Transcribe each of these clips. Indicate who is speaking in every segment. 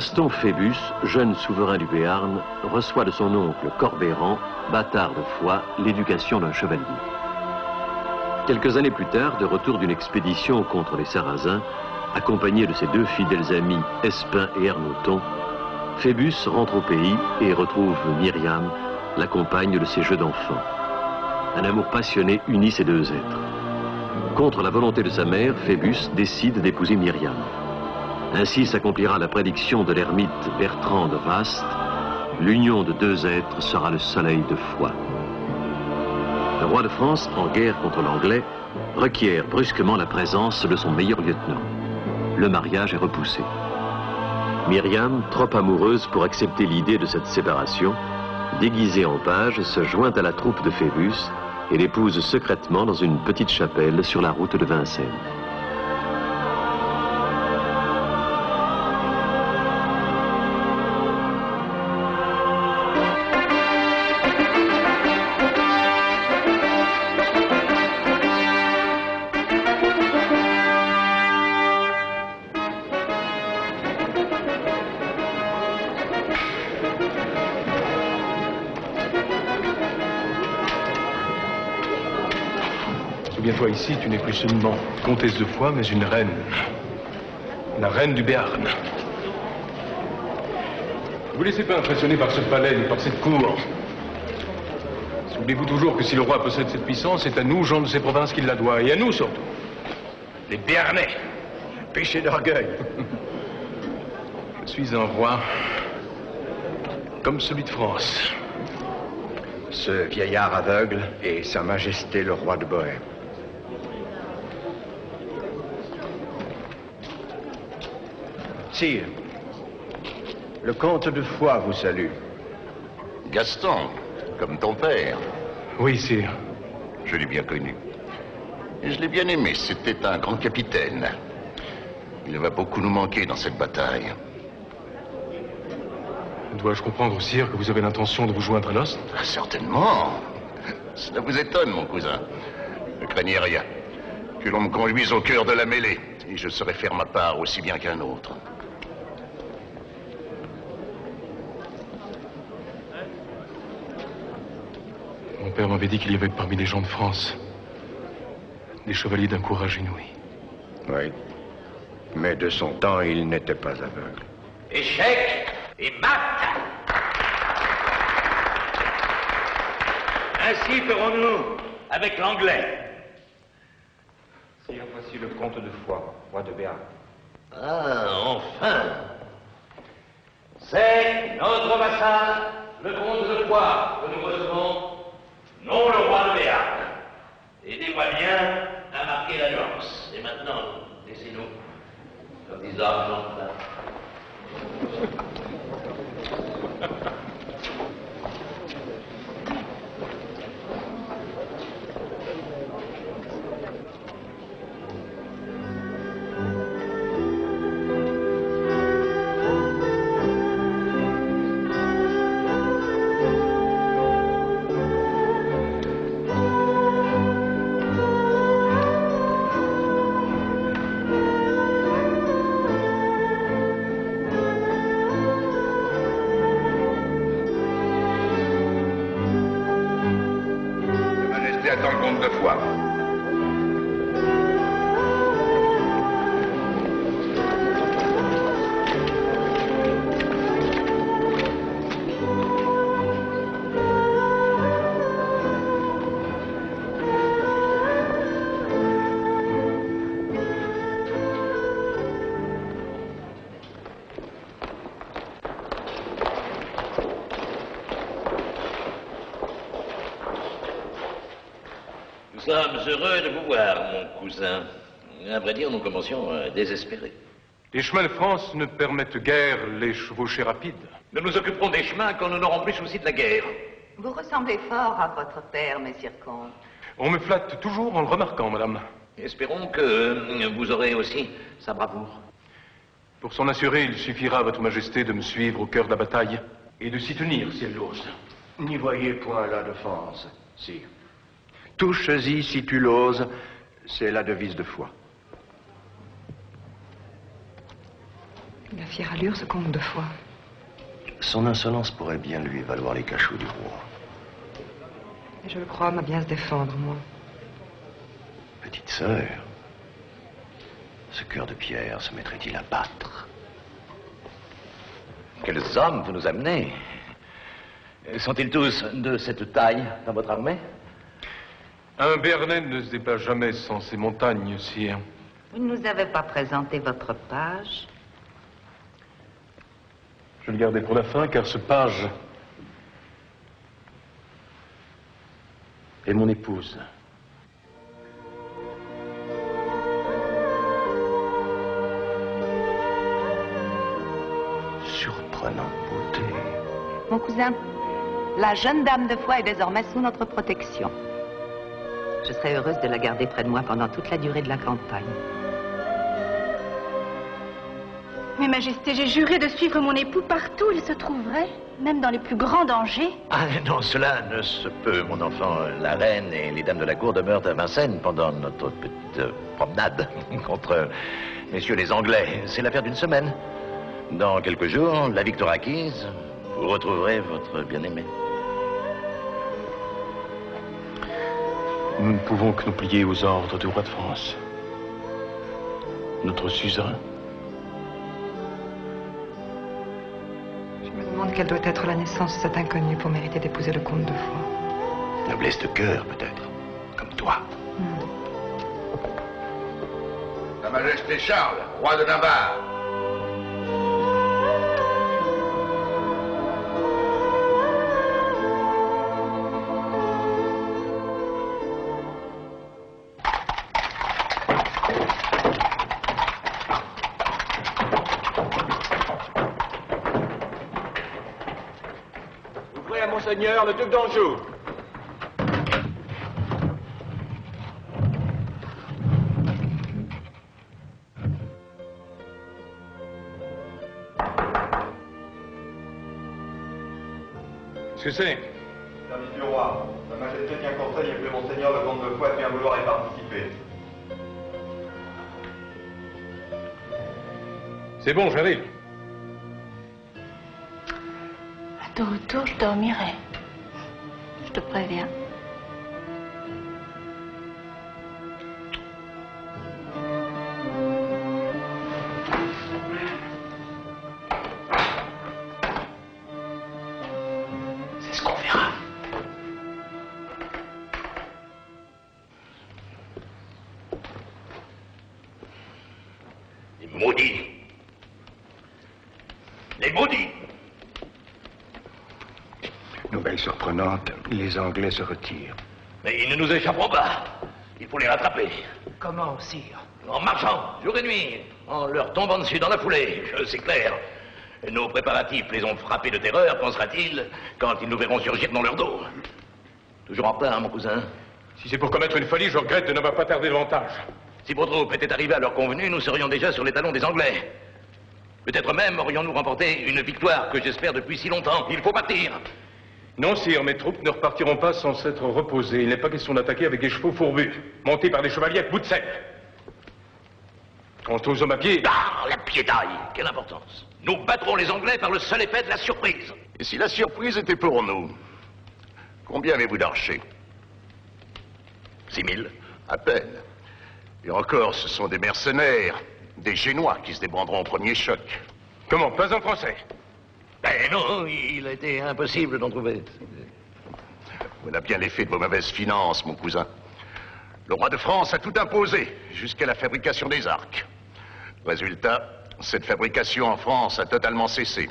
Speaker 1: Gaston Phébus, jeune souverain du Béarn, reçoit de son oncle Corbeyran, bâtard de foi, l'éducation d'un chevalier. Quelques années plus tard, de retour d'une expédition contre les Sarrasins, accompagné de ses deux fidèles amis Espin et Ernoton, Phébus rentre au pays et retrouve Myriam, la compagne de ses jeux d'enfant. Un amour passionné unit ces deux êtres. Contre la volonté de sa mère, Phébus décide d'épouser Myriam. Ainsi s'accomplira la prédiction de l'ermite Bertrand de Vaste. L'union de deux êtres sera le soleil de foi. Le roi de France, en guerre contre l'Anglais, requiert brusquement la présence de son meilleur lieutenant. Le mariage est repoussé. Myriam, trop amoureuse pour accepter l'idée de cette séparation, déguisée en page, se joint à la troupe de Phébus et l'épouse secrètement dans une petite chapelle sur la route de Vincennes.
Speaker 2: Souviens-toi, ici, tu n'es plus seulement comtesse de Foix, mais une reine. La reine du Béarn. Ne vous laissez pas impressionner par ce palais ni par cette cour. Souvenez-vous toujours que si le roi possède cette puissance, c'est à nous, gens de ces provinces, qu'il la doit. Et à nous, surtout. Les Béarnais. Péché d'orgueil. Je suis un roi comme celui de France.
Speaker 3: Ce vieillard aveugle est Sa Majesté le roi de Bohême. Sire, le comte de Foix vous salue.
Speaker 4: Gaston, comme ton père.
Speaker 2: Oui, sire.
Speaker 4: Je l'ai bien connu. Et je l'ai bien aimé, c'était un grand capitaine. Il va beaucoup nous manquer dans cette bataille.
Speaker 2: Dois-je comprendre, sire, que vous avez l'intention de vous joindre à l'os?
Speaker 4: Ah, certainement. Cela vous étonne, mon cousin. Ne craignez rien. Que l'on me conduise au cœur de la mêlée, et je saurai faire ma part aussi bien qu'un autre.
Speaker 2: Mon père m'avait dit qu'il y avait parmi les gens de France des chevaliers d'un courage inouï.
Speaker 3: Oui. Mais de son temps, il n'était pas aveugle.
Speaker 5: Échec et mat. Ainsi ferons-nous avec l'anglais.
Speaker 6: Sire, voici le comte de Foix, roi de Béarn.
Speaker 5: Ah, enfin. C'est notre vassal, le comte de Foix, que nous recevons, non le roi de Béarn. Aidez-moi bien à marquer l'alliance. Et maintenant, laissez-nous, comme disent Argentin.
Speaker 4: Attends le comte de Foix.
Speaker 5: Nous sommes heureux de vous voir, mon cousin. À vrai dire, nous commencions à désespérer.
Speaker 2: Les chemins de France ne permettent guère les chevauchées rapides.
Speaker 5: Nous nous occuperons des chemins quand nous n'aurons plus souci de la guerre.
Speaker 7: Vous ressemblez fort à votre père, messire comte.
Speaker 2: On me flatte toujours en le remarquant, madame.
Speaker 5: Espérons que vous aurez aussi sa bravoure.
Speaker 2: Pour s'en assurer, il suffira à votre majesté de me suivre au cœur de la bataille et de s'y tenir, si elle l'ose.
Speaker 3: N'y voyez point la défense, sire. Touche-y si tu l'oses, c'est la devise de Foix.
Speaker 8: Il a fière allure, ce comte de Foix.
Speaker 3: Son insolence pourrait bien lui valoir les cachots du roi.
Speaker 8: Et je le crois, m'a bien se défendre, moi.
Speaker 3: Petite sœur, ce cœur de pierre se mettrait-il à battre?
Speaker 5: Quels hommes vous nous amenez? Sont-ils tous de cette taille dans votre armée?
Speaker 2: Un Béarnais ne se déplace jamais sans ses montagnes, sire.
Speaker 7: Vous ne nous avez pas présenté votre page.
Speaker 2: Je le gardais pour la fin, car ce page est mon épouse.
Speaker 3: Surprenante beauté.
Speaker 7: Mon cousin, la jeune dame de Foix est désormais sous notre protection. Je serai heureuse de la garder près de moi pendant toute la durée de la campagne.
Speaker 9: Mais Majesté, j'ai juré de suivre mon époux partout où il se trouverait, même dans les plus grands dangers.
Speaker 5: Ah non, cela ne se peut, mon enfant. La reine et les dames de la cour demeurent à Vincennes pendant notre petite promenade contre messieurs les Anglais. C'est l'affaire d'une semaine. Dans quelques jours, la victoire acquise, vous retrouverez votre bien-aimé.
Speaker 2: Nous ne pouvons que nous plier aux ordres du roi de France. Notre suzerain.
Speaker 8: Je me demande quelle doit être la naissance de cet inconnu pour mériter d'épouser le comte de Foix.
Speaker 3: Noblesse de cœur, peut-être. Comme toi.
Speaker 4: Sa Majesté Charles, roi de Navarre.
Speaker 6: Ouvrez à Monseigneur le duc d'Anjou.
Speaker 2: Qu'est-ce que c'est?
Speaker 10: Service du roi. Sa Majesté tient conseil et prie Monseigneur le comte de Foix de bien vouloir y participer.
Speaker 2: C'est bon, j'arrive.
Speaker 9: À ton retour, je dormirai.
Speaker 7: Je te préviens.
Speaker 5: C'est ce qu'on verra. Les maudits. Les maudits.
Speaker 3: Nouvelle surprenante, les Anglais se retirent.
Speaker 5: Mais ils ne nous échapperont pas. Il faut les rattraper.
Speaker 11: Comment, sire?
Speaker 5: En marchant, jour et nuit, en leur tombant dessus dans la foulée, c'est clair. Nos préparatifs les ont frappés de terreur, qu'en sera-t-il quand ils nous verront surgir dans leur dos? Toujours en retard, mon cousin.
Speaker 2: Si c'est pour commettre une folie, je regrette de n'avoir pas tardé davantage.
Speaker 5: Si vos troupes étaient arrivées à l'heure convenue, nous serions déjà sur les talons des Anglais. Peut-être même aurions-nous remporté une victoire que j'espère depuis si longtemps. Il faut partir.
Speaker 2: Non, sire, mes troupes ne repartiront pas sans s'être reposées. Il n'est pas question d'attaquer avec des chevaux fourbus, montés par des chevaliers à bout de sel. Quant aux hommes à pied...
Speaker 5: Ah, la piétaille, quelle importance. Nous battrons les Anglais par le seul effet de la surprise.
Speaker 4: Et si la surprise était pour nous, combien avez-vous d'archers?
Speaker 5: 6 000.
Speaker 4: À peine. Et encore, ce sont des mercenaires, des Génois qui se débanderont au premier choc.
Speaker 2: Comment? Pas en français?
Speaker 5: Ben non, il a été impossible d'en trouver.
Speaker 4: Voilà bien l'effet de vos mauvaises finances, mon cousin. Le roi de France a tout imposé, jusqu'à la fabrication des arcs. Résultat, cette fabrication en France a totalement cessé,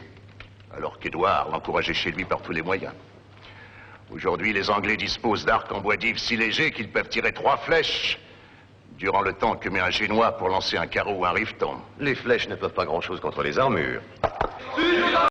Speaker 4: alors qu'Édouard l'encourageait chez lui par tous les moyens. Aujourd'hui, les Anglais disposent d'arcs en bois d'If si légers qu'ils peuvent tirer 3 flèches durant le temps que met un Génois pour lancer un carreau ou un rifton.
Speaker 1: Les flèches ne peuvent pas grand-chose contre les armures.
Speaker 10: Suivez